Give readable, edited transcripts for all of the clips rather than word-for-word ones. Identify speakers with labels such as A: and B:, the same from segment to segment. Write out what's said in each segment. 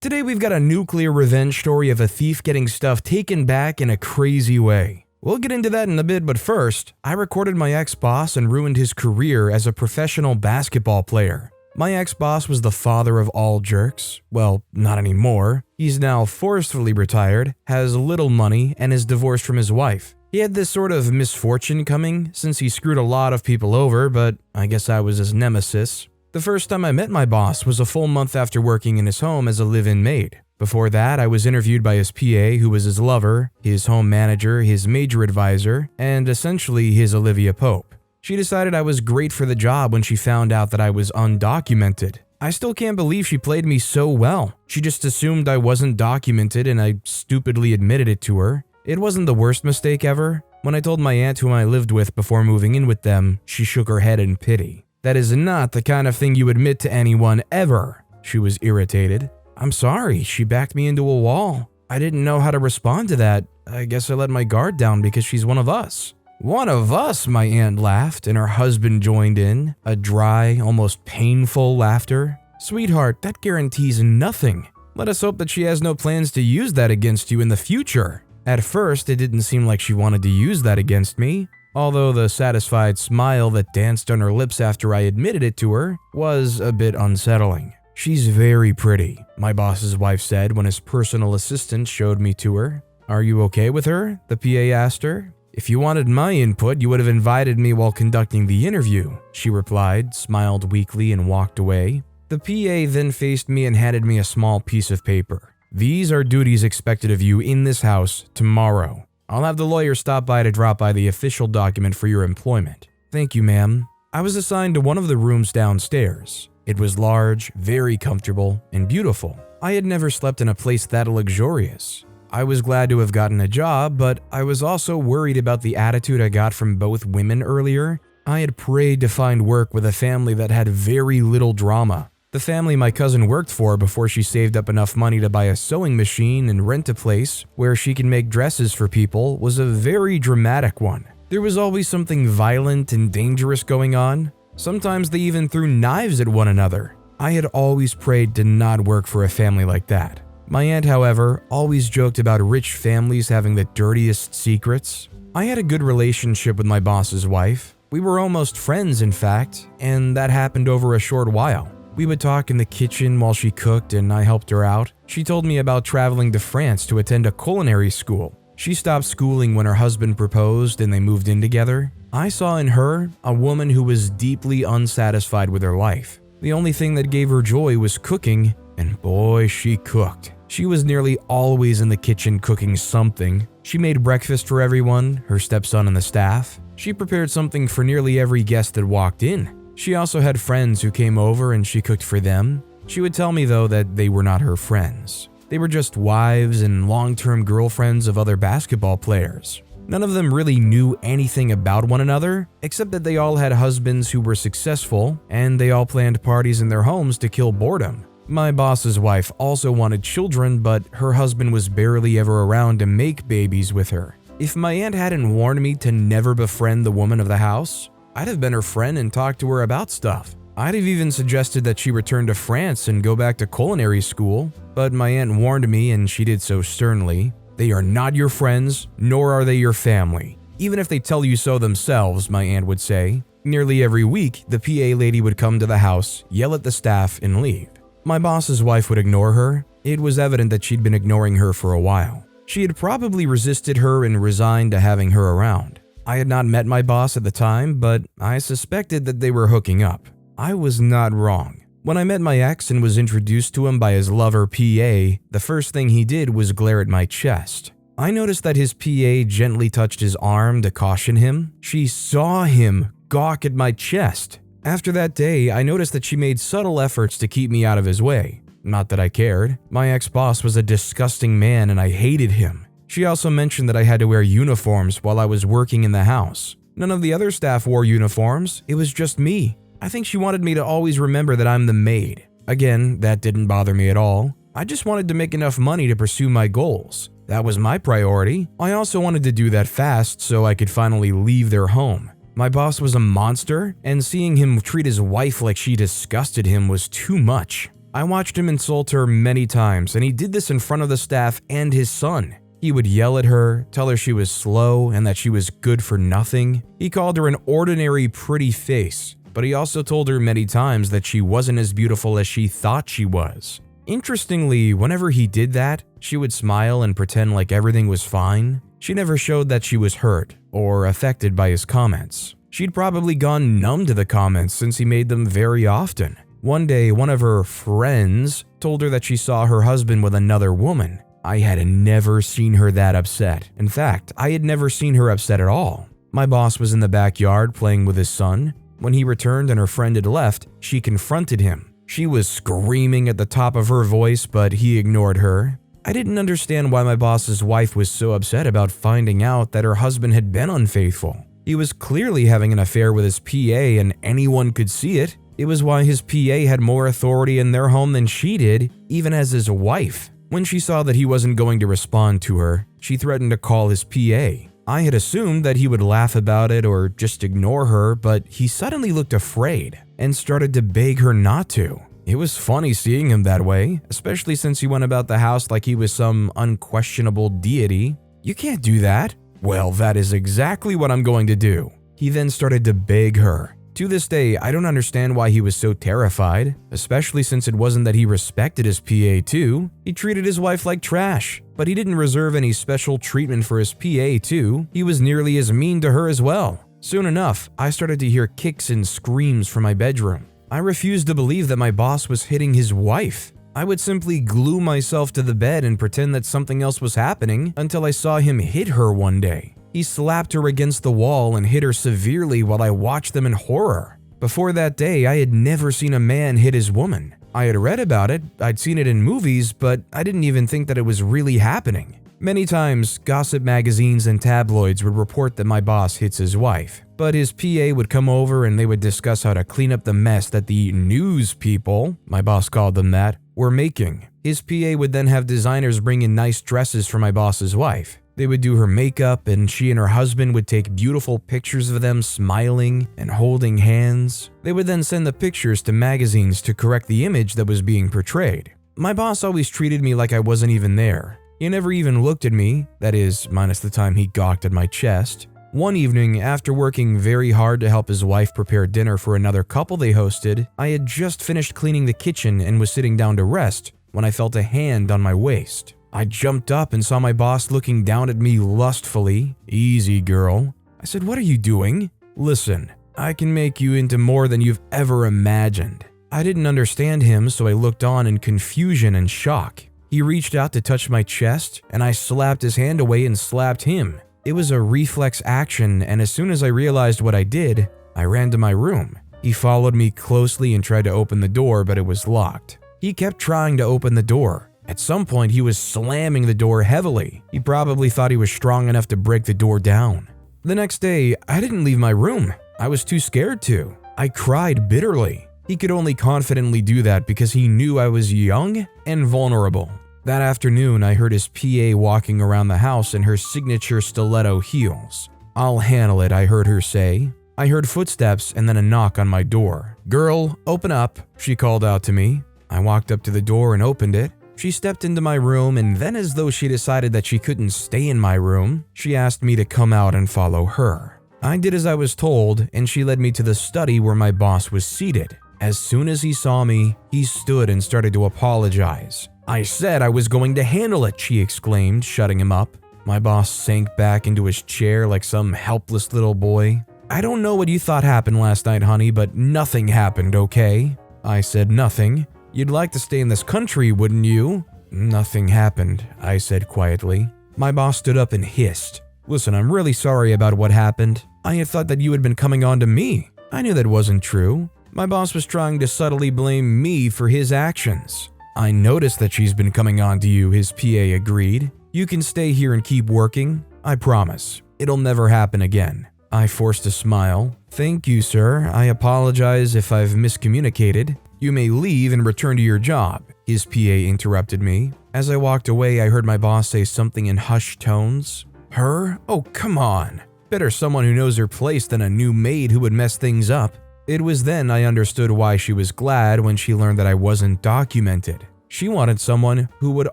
A: Today we've got a nuclear revenge story of a thief getting stuff taken back in a crazy way. We'll get into that in a bit, but first, I recorded my ex-boss and ruined his career as a professional basketball player. My ex-boss was the father of all jerks. Well, not anymore. He's now forcefully retired, has little money, and is divorced from his wife. He had this sort of misfortune coming since he screwed a lot of people over, but I guess I was his nemesis. The first time I met my boss was a full month after working in his home as a live-in maid. Before that, I was interviewed by his PA, who was his lover, his home manager, his major advisor, and essentially his Olivia Pope. She decided I was great for the job when she found out that I was undocumented. I still can't believe she played me so well. She just assumed I wasn't documented and I stupidly admitted it to her. It wasn't the worst mistake ever. When I told my aunt whom I lived with before moving in with them, she shook her head in pity. That is not the kind of thing you admit to anyone ever. She was irritated. I'm sorry, she backed me into a wall. I didn't know how to respond to that. I guess I let my guard down because she's one of us. One of us, my aunt laughed, and her husband joined in, a dry, almost painful laughter. Sweetheart, that guarantees nothing. Let us hope that she has no plans to use that against you in the future. At first, it didn't seem like she wanted to use that against me, although the satisfied smile that danced on her lips after I admitted it to her was a bit unsettling. She's very pretty, my boss's wife said when his personal assistant showed me to her. Are you okay with her? The PA asked her. If you wanted my input, you would have invited me while conducting the interview, she replied, smiled weakly, and walked away. The PA then faced me and handed me a small piece of paper. These are duties expected of you in this house tomorrow. I'll have the lawyer stop by to drop by the official document for your employment. Thank you, ma'am. I was assigned to one of the rooms downstairs. It was large, very comfortable, and beautiful. I had never slept in a place that luxurious. I was glad to have gotten a job, but I was also worried about the attitude I got from both women earlier. I had prayed to find work with a family that had very little drama. The family my cousin worked for before she saved up enough money to buy a sewing machine and rent a place where she could make dresses for people was a very dramatic one. There was always something violent and dangerous going on. Sometimes they even threw knives at one another. I had always prayed to not work for a family like that. My aunt, however, always joked about rich families having the dirtiest secrets. I had a good relationship with my boss's wife. We were almost friends, in fact, and that happened over a short while. We would talk in the kitchen while she cooked and I helped her out. She told me about traveling to France to attend a culinary school. She stopped schooling when her husband proposed and they moved in together. I saw in her a woman who was deeply unsatisfied with her life. The only thing that gave her joy was cooking, and boy, she cooked. She was nearly always in the kitchen cooking something. She made breakfast for everyone, her stepson and the staff. She prepared something for nearly every guest that walked in. She also had friends who came over and she cooked for them. She would tell me though that they were not her friends. They were just wives and long-term girlfriends of other basketball players. None of them really knew anything about one another, except that they all had husbands who were successful and they all planned parties in their homes to kill boredom. My boss's wife also wanted children, but her husband was barely ever around to make babies with her. If my aunt hadn't warned me to never befriend the woman of the house, I'd have been her friend and talked to her about stuff. I'd have even suggested that she return to France and go back to culinary school, but my aunt warned me and she did so sternly. They are not your friends, nor are they your family. Even if they tell you so themselves, my aunt would say. Nearly every week, the PA lady would come to the house, yell at the staff, and leave. My boss's wife would ignore her. It was evident that she'd been ignoring her for a while. She had probably resisted her and resigned to having her around. I had not met my boss at the time, but I suspected that they were hooking up. I was not wrong. When I met my ex and was introduced to him by his lover PA, the first thing he did was glare at my chest. I noticed that his PA gently touched his arm to caution him. She saw him gawk at my chest. After that day, I noticed that she made subtle efforts to keep me out of his way. Not that I cared. My ex-boss was a disgusting man and I hated him. She also mentioned that I had to wear uniforms while I was working in the house. None of the other staff wore uniforms, it was just me. I think she wanted me to always remember that I'm the maid. Again, that didn't bother me at all. I just wanted to make enough money to pursue my goals. That was my priority. I also wanted to do that fast so I could finally leave their home. My boss was a monster, and seeing him treat his wife like she disgusted him was too much. I watched him insult her many times, and he did this in front of the staff and his son. He would yell at her, tell her she was slow and that she was good for nothing. He called her an ordinary pretty face, but he also told her many times that she wasn't as beautiful as she thought she was. Interestingly, whenever he did that, she would smile and pretend like everything was fine. She never showed that she was hurt or affected by his comments. She'd probably gone numb to the comments since he made them very often. One day, one of her friends told her that she saw her husband with another woman. I had never seen her that upset. In fact, I had never seen her upset at all. My boss was in the backyard playing with his son. When he returned and her friend had left, she confronted him. She was screaming at the top of her voice, but he ignored her. I didn't understand why my boss's wife was so upset about finding out that her husband had been unfaithful. He was clearly having an affair with his PA and anyone could see it. It was why his PA had more authority in their home than she did, even as his wife. When she saw that he wasn't going to respond to her, she threatened to call his PA. I had assumed that he would laugh about it or just ignore her, but he suddenly looked afraid and started to beg her not to. It was funny seeing him that way, especially since he went about the house like he was some unquestionable deity. You can't do that. Well, that is exactly what I'm going to do. He then started to beg her. To this day, I don't understand why he was so terrified, especially since it wasn't that he respected his PA too. He treated his wife like trash, but he didn't reserve any special treatment for his PA too. He was nearly as mean to her as well. Soon enough, I started to hear kicks and screams from my bedroom. I refused to believe that my boss was hitting his wife. I would simply glue myself to the bed and pretend that something else was happening until I saw him hit her one day. He slapped her against the wall and hit her severely while I watched them in horror. Before that day, I had never seen a man hit his woman. I had read about it, I'd seen it in movies, but I didn't even think that it was really happening. Many times, gossip magazines and tabloids would report that my boss hits his wife, but his PA would come over and they would discuss how to clean up the mess that the news people, my boss called them that, were making. His PA would then have designers bring in nice dresses for my boss's wife. They would do her makeup, and she and her husband would take beautiful pictures of them smiling and holding hands. They would then send the pictures to magazines to correct the image that was being portrayed. My boss always treated me like I wasn't even there. He never even looked at me, that is, minus the time he gawked at my chest. One evening, after working very hard to help his wife prepare dinner for another couple they hosted, I had just finished cleaning the kitchen and was sitting down to rest when I felt a hand on my waist. I jumped up and saw my boss looking down at me lustfully. "Easy, girl." I said, "What are you doing?" "Listen, I can make you into more than you've ever imagined." I didn't understand him, so I looked on in confusion and shock. He reached out to touch my chest, and I slapped his hand away and slapped him. It was a reflex action, and as soon as I realized what I did, I ran to my room. He followed me closely and tried to open the door, but it was locked. He kept trying to open the door. At some point, he was slamming the door heavily. He probably thought he was strong enough to break the door down. The next day, I didn't leave my room. I was too scared to. I cried bitterly. He could only confidently do that because he knew I was young and vulnerable. That afternoon, I heard his PA walking around the house in her signature stiletto heels. "I'll handle it," I heard her say. I heard footsteps and then a knock on my door. "Girl, open up," she called out to me. I walked up to the door and opened it. She stepped into my room, and then, as though she decided that she couldn't stay in my room, she asked me to come out and follow her. I did as I was told, and she led me to the study where my boss was seated. As soon as he saw me, he stood and started to apologize. "I said I was going to handle it," she exclaimed, shutting him up. My boss sank back into his chair like some helpless little boy. "I don't know what you thought happened last night, honey, but nothing happened, okay?" I said nothing. "You'd like to stay in this country, wouldn't you?" "Nothing happened," I said quietly. My boss stood up and hissed. "Listen, I'm really sorry about what happened. I had thought that you had been coming on to me. I knew that wasn't true." My boss was trying to subtly blame me for his actions. "I noticed that she's been coming on to you," his PA agreed. "You can stay here and keep working. I promise. It'll never happen again." I forced a smile. "Thank you, sir. I apologize if I've miscommunicated. You may leave and return to your job," his PA interrupted me. As I walked away, I heard my boss say something in hushed tones. "Her? Oh, come on. Better someone who knows her place than a new maid who would mess things up." It was then I understood why she was glad when she learned that I wasn't documented. She wanted someone who would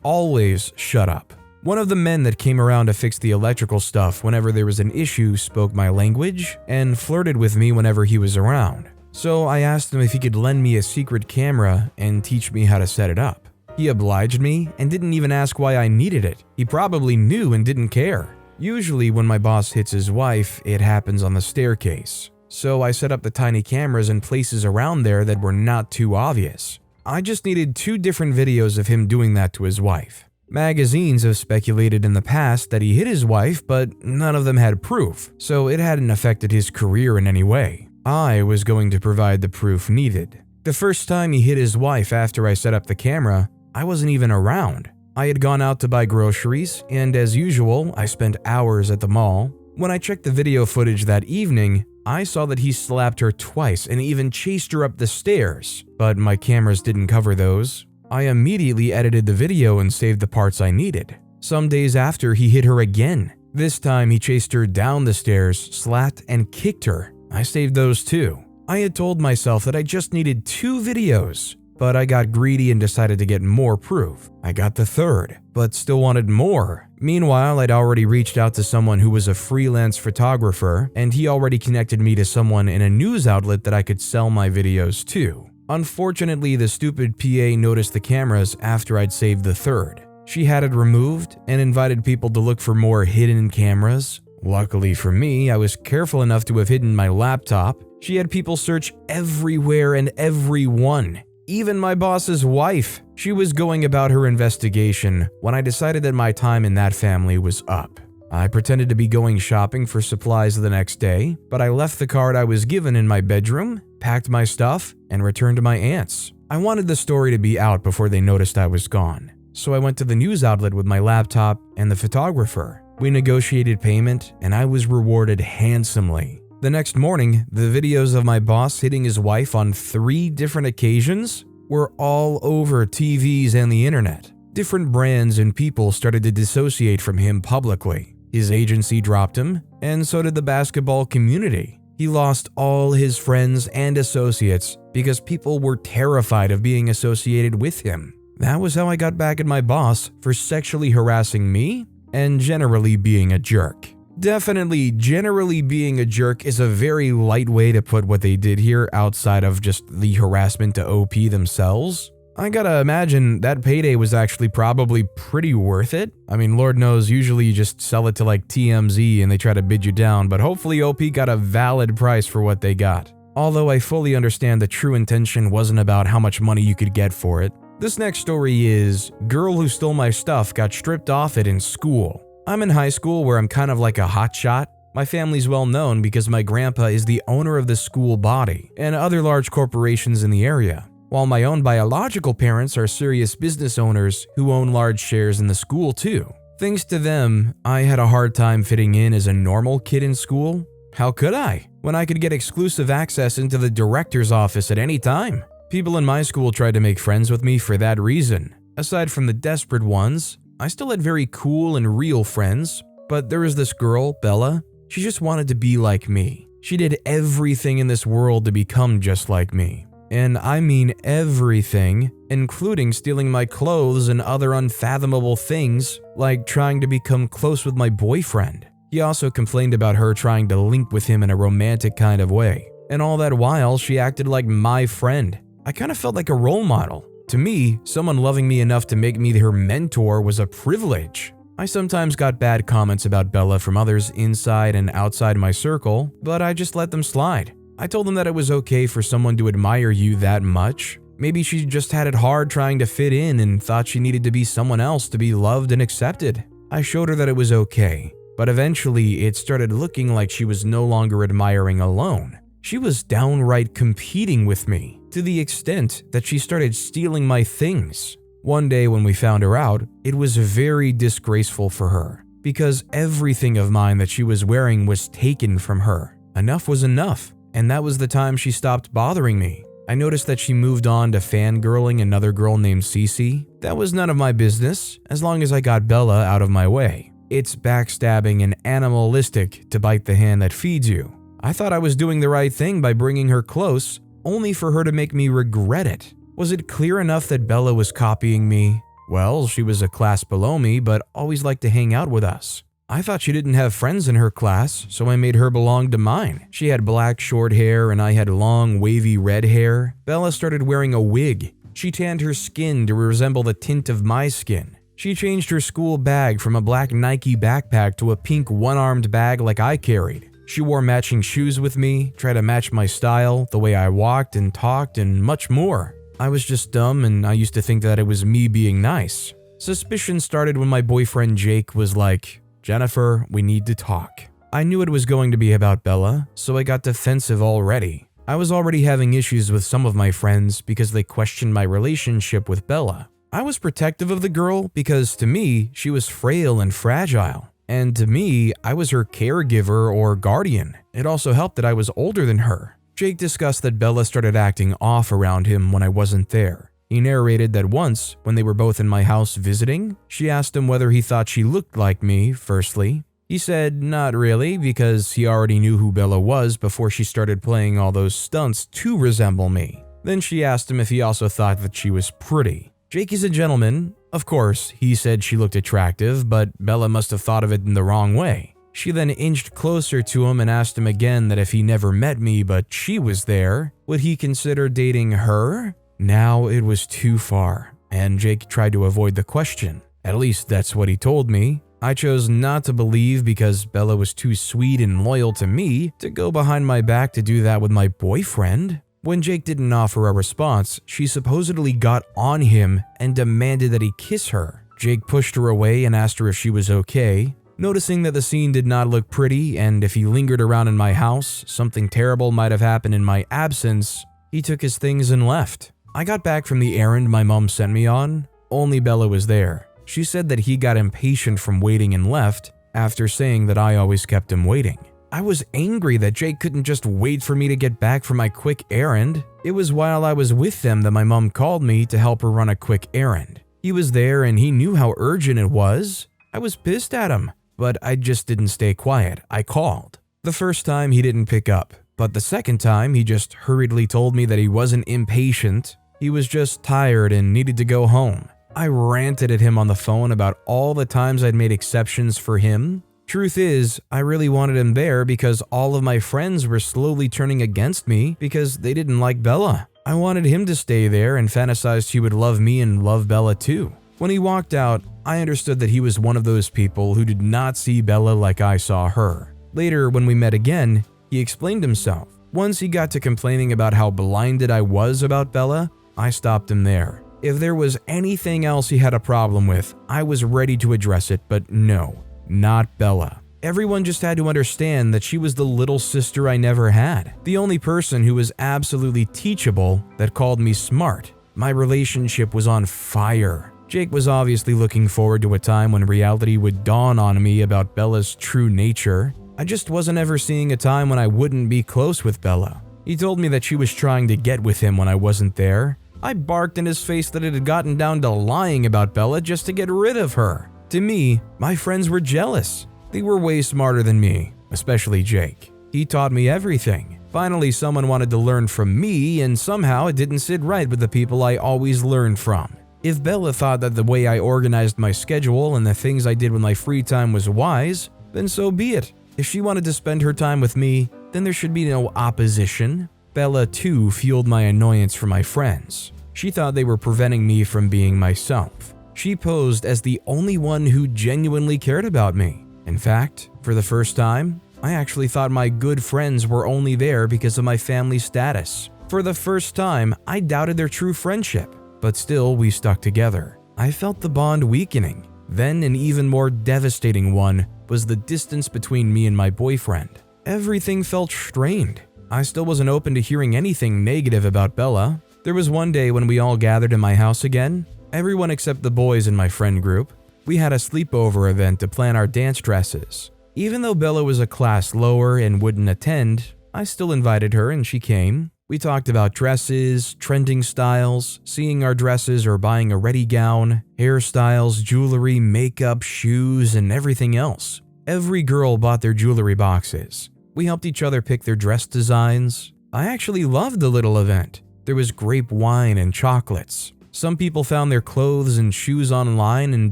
A: always shut up. One of the men that came around to fix the electrical stuff whenever there was an issue spoke my language and flirted with me whenever he was around. So I asked him if he could lend me a secret camera and teach me how to set it up. He obliged me and didn't even ask why I needed it. He probably knew and didn't care. Usually when my boss hits his wife, it happens on the staircase. So I set up the tiny cameras in places around there that were not too obvious. I just needed 2 different videos of him doing that to his wife. Magazines have speculated in the past that he hit his wife, but none of them had proof, so it hadn't affected his career in any way. I was going to provide the proof needed. The first time he hit his wife after I set up the camera, I wasn't even around. I had gone out to buy groceries, and as usual, I spent hours at the mall. When I checked the video footage that evening, I saw that he slapped her twice and even chased her up the stairs, but my cameras didn't cover those. I immediately edited the video and saved the parts I needed. Some days after, he hit her again. This time, he chased her down the stairs, slapped and kicked her. I saved those too. I had told myself that I just needed 2 videos, but I got greedy and decided to get more proof. I got the 3rd, but still wanted more. Meanwhile, I'd already reached out to someone who was a freelance photographer, and he already connected me to someone in a news outlet that I could sell my videos to. Unfortunately, the stupid PA noticed the cameras after I'd saved the 3rd. She had it removed and invited people to look for more hidden cameras. Luckily for me, I was careful enough to have hidden my laptop. She had people search everywhere and everyone, even my boss's wife. She was going about her investigation when I decided that my time in that family was up. I pretended to be going shopping for supplies the next day, but I left the card I was given in my bedroom, packed my stuff, and returned to my aunt's. I wanted the story to be out before they noticed I was gone. So I went to the news outlet with my laptop and the photographer. We negotiated payment, and I was rewarded handsomely. The next morning, the videos of my boss hitting his wife on 3 different occasions were all over TVs and the internet. Different brands and people started to dissociate from him publicly. His agency dropped him, and so did the basketball community. He lost all his friends and associates because people were terrified of being associated with him. That was how I got back at my boss for sexually harassing me and generally being a jerk. Definitely, generally being a jerk is a very light way to put what they did here outside of just the harassment to OP themselves. I gotta imagine that payday was actually probably pretty worth it. I mean, Lord knows, usually you just sell it to like TMZ and they try to bid you down, but hopefully OP got a valid price for what they got. Although I fully understand the true intention wasn't about how much money you could get for it. This next story is, girl who stole my stuff got stripped off it in school. I'm in high school where I'm kind of like a hotshot. My family's well known because my grandpa is the owner of the school body and other large corporations in the area, while my own biological parents are serious business owners who own large shares in the school too. Thanks to them, I had a hard time fitting in as a normal kid in school. How could I, when I could get exclusive access into the director's office at any time? People in my school tried to make friends with me for that reason. Aside from the desperate ones, I still had very cool and real friends, but there was this girl, Bella. She just wanted to be like me. She did everything in this world to become just like me. And I mean everything, including stealing my clothes and other unfathomable things, like trying to become close with my boyfriend. He also complained about her trying to link with him in a romantic kind of way. And all that while, she acted like my friend. I kind of felt like a role model. To me, someone loving me enough to make me her mentor was a privilege. I sometimes got bad comments about Bella from others inside and outside my circle, but I just let them slide. I told them that it was okay for someone to admire you that much. Maybe she just had it hard trying to fit in and thought she needed to be someone else to be loved and accepted. I showed her that it was okay, but eventually it started looking like she was no longer admiring alone. She was downright competing with me, to the extent that she started stealing my things. One day when we found her out, it was very disgraceful for her, because everything of mine that she was wearing was taken from her. Enough was enough, and that was the time she stopped bothering me. I noticed that she moved on to fangirling another girl named Cece. That was none of my business, as long as I got Bella out of my way. It's backstabbing and animalistic to bite the hand that feeds you. I thought I was doing the right thing by bringing her close, only for her to make me regret it. Was it clear enough that Bella was copying me? Well, she was a class below me, but always liked to hang out with us. I thought she didn't have friends in her class, so I made her belong to mine. She had black short hair and I had long, wavy red hair. Bella started wearing a wig. She tanned her skin to resemble the tint of my skin. She changed her school bag from a black Nike backpack to a pink one-armed bag like I carried. She wore matching shoes with me, tried to match my style, the way I walked and talked, and much more. I was just dumb and I used to think that it was me being nice. Suspicion started when my boyfriend Jake was like, "Jennifer, we need to talk." I knew it was going to be about Bella, so I got defensive already. I was already having issues with some of my friends because they questioned my relationship with Bella. I was protective of the girl because to me, she was frail and fragile. And to me, I was her caregiver or guardian. It also helped that I was older than her. Jake discussed that Bella started acting off around him when I wasn't there. He narrated that once, when they were both in my house visiting, she asked him whether he thought she looked like me, firstly. He said not really, because he already knew who Bella was before she started playing all those stunts to resemble me. Then she asked him if he also thought that she was pretty. Jake is a gentleman. Of course, he said she looked attractive, but Bella must have thought of it in the wrong way. She then inched closer to him and asked him again that if he never met me but she was there, would he consider dating her? Now it was too far, and Jake tried to avoid the question. At least that's what he told me. I chose not to believe because Bella was too sweet and loyal to me to go behind my back to do that with my boyfriend. When Jake didn't offer a response, she supposedly got on him and demanded that he kiss her. Jake pushed her away and asked her if she was okay. Noticing that the scene did not look pretty and if he lingered around in my house, something terrible might have happened in my absence, he took his things and left. I got back from the errand my mom sent me on. Only Bella was there. She said that he got impatient from waiting and left after saying that I always kept him waiting. I was angry that Jake couldn't just wait for me to get back from my quick errand. It was while I was with them that my mom called me to help her run a quick errand. He was there and he knew how urgent it was. I was pissed at him, but I just didn't stay quiet. I called. The first time he didn't pick up, but the second time he just hurriedly told me that he wasn't impatient. He was just tired and needed to go home. I ranted at him on the phone about all the times I'd made exceptions for him. Truth is, I really wanted him there because all of my friends were slowly turning against me because they didn't like Bella. I wanted him to stay there and fantasized he would love me and love Bella too. When he walked out, I understood that he was one of those people who did not see Bella like I saw her. Later, when we met again, he explained himself. Once he got to complaining about how blinded I was about Bella, I stopped him there. If there was anything else he had a problem with, I was ready to address it, but no. Not Bella. Everyone just had to understand that she was the little sister I never had. The only person who was absolutely teachable that called me smart. My relationship was on fire. Jake was obviously looking forward to a time when reality would dawn on me about Bella's true nature. I just wasn't ever seeing a time when I wouldn't be close with Bella. He told me that she was trying to get with him when I wasn't there. I barked in his face that it had gotten down to lying about Bella just to get rid of her. To me, my friends were jealous. They were way smarter than me, especially Jake. He taught me everything. Finally, someone wanted to learn from me, and somehow it didn't sit right with the people I always learned from. If Bella thought that the way I organized my schedule and the things I did with my free time was wise, then so be it. If she wanted to spend her time with me, then there should be no opposition. Bella, too, fueled my annoyance for my friends. She thought they were preventing me from being myself. She posed as the only one who genuinely cared about me. In fact, for the first time, I actually thought my good friends were only there because of my family status. For the first time, I doubted their true friendship, but still we stuck together. I felt the bond weakening. Then an even more devastating one was the distance between me and my boyfriend. Everything felt strained. I still wasn't open to hearing anything negative about Bella. There was one day when we all gathered in my house again. Everyone except the boys in my friend group. We had a sleepover event to plan our dance dresses. Even though Bella was a class lower and wouldn't attend, I still invited her and she came. We talked about dresses, trending styles, seeing our dresses or buying a ready gown, hairstyles, jewelry, makeup, shoes, and everything else. Every girl bought their jewelry boxes. We helped each other pick their dress designs. I actually loved the little event. There was grape wine and chocolates. Some people found their clothes and shoes online and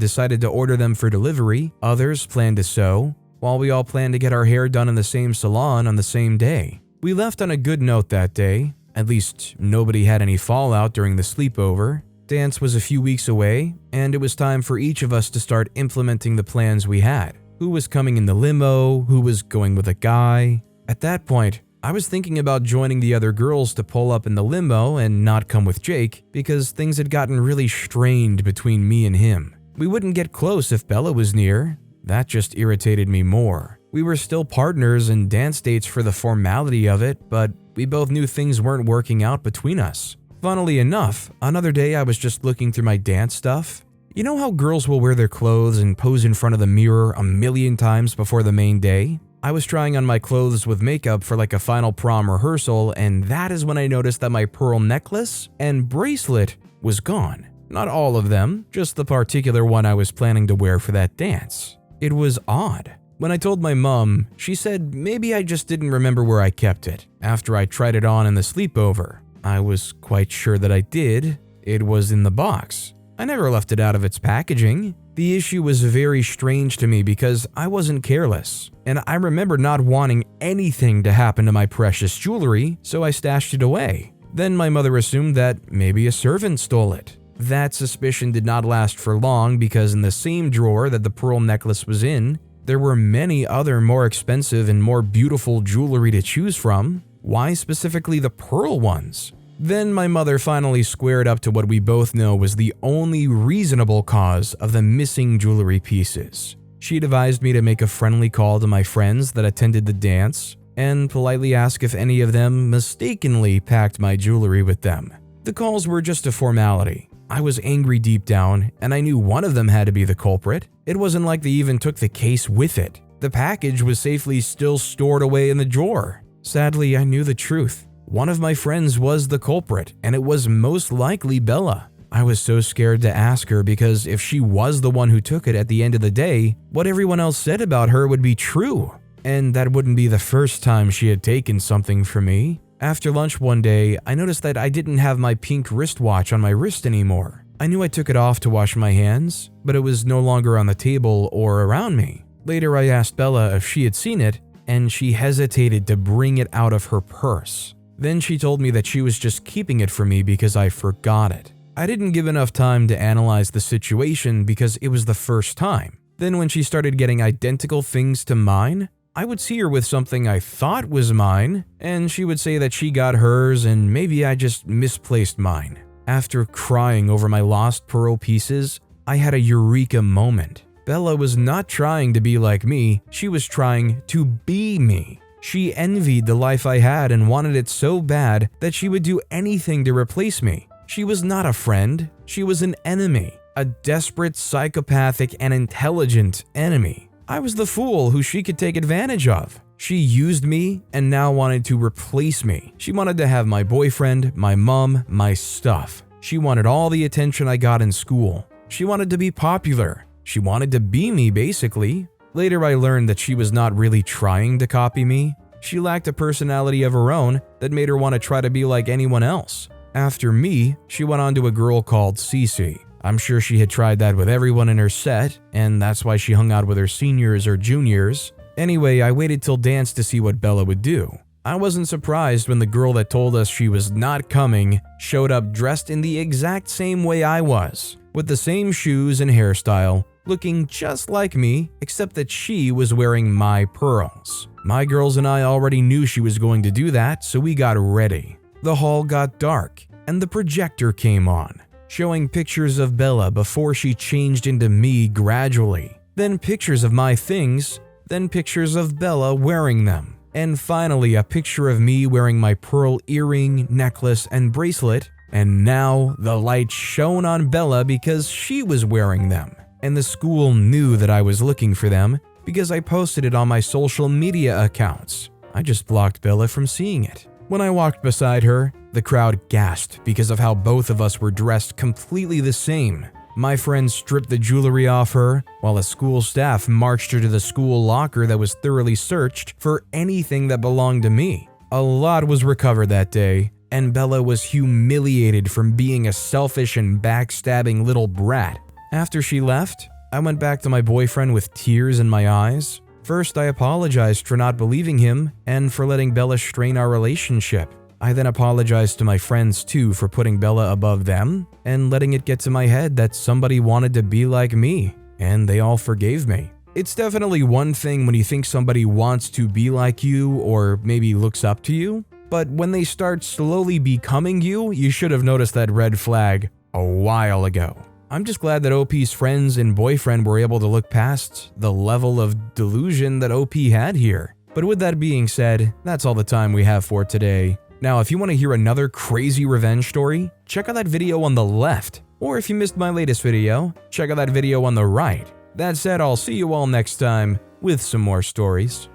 A: decided to order them for delivery. Others planned to sew, while we all planned to get our hair done in the same salon on the same day. We left on a good note that day. At least, nobody had any fallout during the sleepover. Dance was a few weeks away, and it was time for each of us to start implementing the plans we had. Who was coming in the limo? Who was going with a guy? At that point, I was thinking about joining the other girls to pull up in the limo and not come with Jake because things had gotten really strained between me and him. We wouldn't get close if Bella was near. That just irritated me more. We were still partners and dance dates for the formality of it, but we both knew things weren't working out between us. Funnily enough, another day I was just looking through my dance stuff. You know how girls will wear their clothes and pose in front of the mirror a million times before the main day? I was trying on my clothes with makeup for like a final prom rehearsal, and that is when I noticed that my pearl necklace and bracelet was gone. Not all of them, just the particular one I was planning to wear for that dance. It was odd. When I told my mom, she said maybe I just didn't remember where I kept it. After I tried it on in the sleepover, I was quite sure that I did. It was in the box. I never left it out of its packaging. The issue was very strange to me because I wasn't careless, and I remember not wanting anything to happen to my precious jewelry, so I stashed it away. Then my mother assumed that maybe a servant stole it. That suspicion did not last for long because in the same drawer that the pearl necklace was in, there were many other more expensive and more beautiful jewelry to choose from. Why specifically the pearl ones? Then my mother finally squared up to what we both know was the only reasonable cause of the missing jewelry pieces. She advised me to make a friendly call to my friends that attended the dance and politely ask if any of them mistakenly packed my jewelry with them. The calls were just a formality. I was angry deep down, and I knew one of them had to be the culprit. It wasn't like they even took the case with it. The package was safely still stored away in the drawer. Sadly, I knew the truth. One of my friends was the culprit, and it was most likely Bella. I was so scared to ask her because if she was the one who took it at the end of the day, what everyone else said about her would be true. And that wouldn't be the first time she had taken something from me. After lunch one day, I noticed that I didn't have my pink wristwatch on my wrist anymore. I knew I took it off to wash my hands, but it was no longer on the table or around me. Later, I asked Bella if she had seen it, and she hesitated to bring it out of her purse. Then she told me that she was just keeping it for me because I forgot it. I didn't give enough time to analyze the situation because it was the first time. Then when she started getting identical things to mine, I would see her with something I thought was mine, and she would say that she got hers and maybe I just misplaced mine. After crying over my lost pearl pieces, I had a eureka moment. Bella was not trying to be like me, she was trying to be me. She envied the life I had and wanted it so bad that she would do anything to replace me. She was not a friend, she was an enemy, a desperate, psychopathic, and intelligent enemy. I was the fool who she could take advantage of. She used me and now wanted to replace me. She wanted to have my boyfriend, my mom, my stuff. She wanted all the attention I got in school. She wanted to be popular. She wanted to be me, basically. Later, I learned that she was not really trying to copy me. She lacked a personality of her own that made her want to try to be like anyone else. After me, she went on to a girl called Cece. I'm sure she had tried that with everyone in her set, and that's why she hung out with her seniors or juniors. Anyway, I waited till dance to see what Bella would do. I wasn't surprised when the girl that told us she was not coming showed up dressed in the exact same way I was, with the same shoes and hairstyle, looking just like me, except that she was wearing my pearls. My girls and I already knew she was going to do that, so we got ready. The hall got dark, and the projector came on, showing pictures of Bella before she changed into me gradually, then pictures of my things, then pictures of Bella wearing them, and finally a picture of me wearing my pearl earring, necklace, and bracelet, and now the light shone on Bella because she was wearing them, and the school knew that I was looking for them because I posted it on my social media accounts. I just blocked Bella from seeing it. When I walked beside her, the crowd gasped because of how both of us were dressed completely the same. My friends stripped the jewelry off her, while the school staff marched her to the school locker that was thoroughly searched for anything that belonged to me. A lot was recovered that day, and Bella was humiliated from being a selfish and backstabbing little brat. After she left, I went back to my boyfriend with tears in my eyes. First, I apologized for not believing him and for letting Bella strain our relationship. I then apologized to my friends too for putting Bella above them and letting it get to my head that somebody wanted to be like me, and they all forgave me. It's definitely one thing when you think somebody wants to be like you or maybe looks up to you, but when they start slowly becoming you, you should have noticed that red flag a while ago. I'm just glad that OP's friends and boyfriend were able to look past the level of delusion that OP had here. But with that being said, that's all the time we have for today. Now, if you want to hear another crazy revenge story, check out that video on the left. Or if you missed my latest video, check out that video on the right. That said, I'll see you all next time with some more stories.